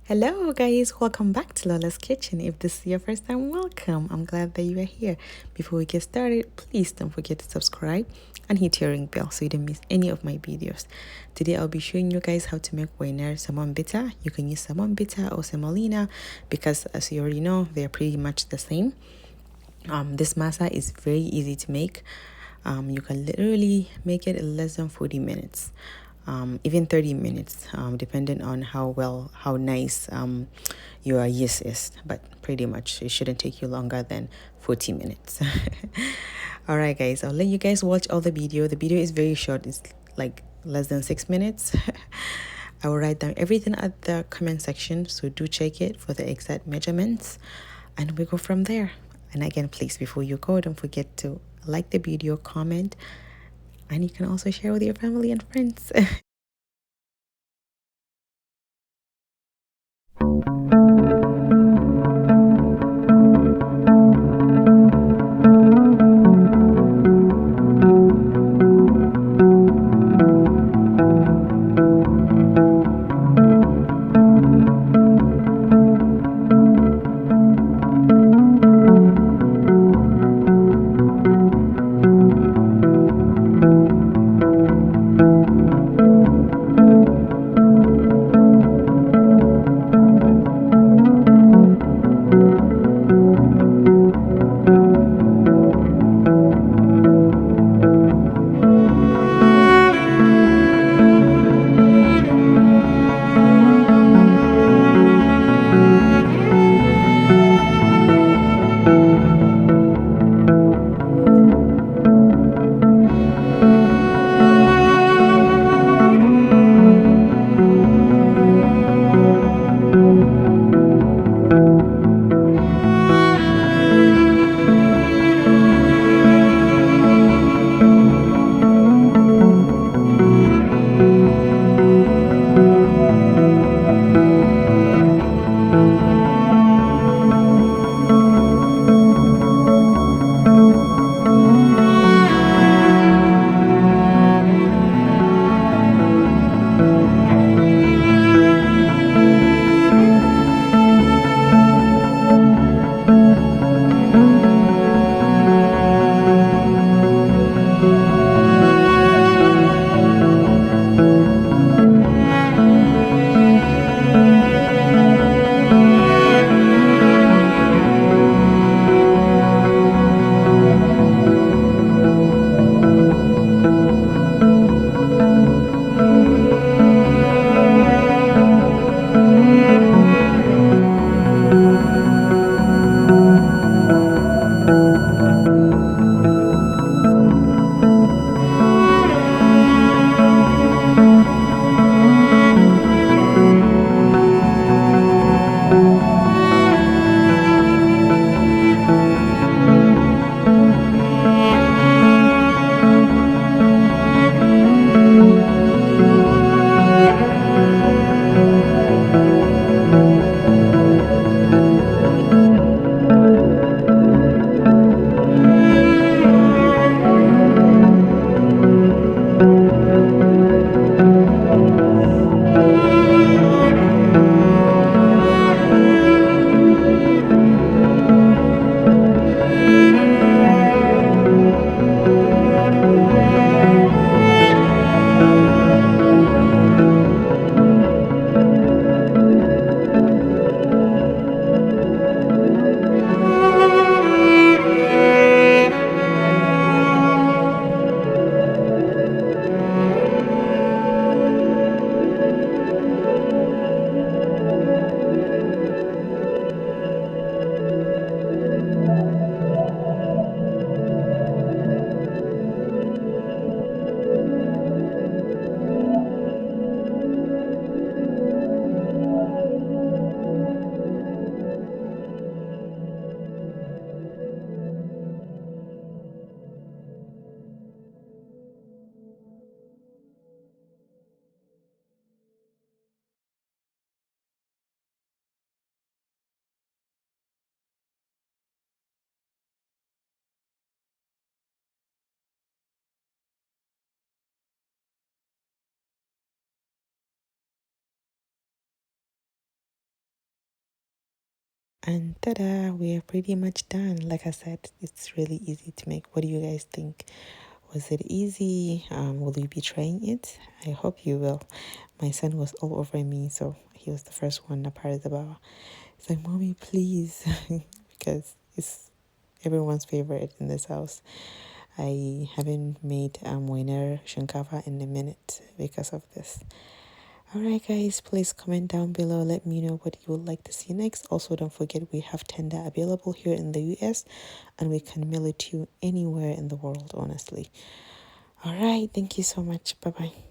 Hello guys, welcome back to Lola's Kitchen. If this is your first time, welcome. I'm glad that you are here. Before we get started, please don't forget to subscribe and hit your ring bell so you don't miss any of my videos. Today I'll be showing you guys how to make Wainar Semovita. You can use Semovita or Semolina because as you already know, they're pretty much the same. This masa is very easy to make. You can literally make it in less than 40 minutes. Even 30 minutes, depending on how nice your yeast is. But pretty much, it shouldn't take you longer than 40 minutes. All right, guys, I'll let you guys watch all the video. The video is very short. It's like less than 6 minutes. I will write down everything at the comment section, so do check it for the exact measurements, and we go from there. And again, please, before you go, don't forget to like the video, comment, and you can also share with your family and friends. And ta-da, we are pretty much done. Like I said, it's really easy to make. What do you guys think? Was it easy? Will you be trying it? I hope you will. My son was all over me, so he was the first one apart of the bar. He's like, Mommy, please, because it's everyone's favorite in this house. I haven't made Wainar shinkafa in a minute because of this. Alright guys, please comment down below. Let me know what you would like to see next. Also, don't forget we have tender available here in the US and we can mail it to you anywhere in the world, honestly. Alright, thank you so much. Bye-bye.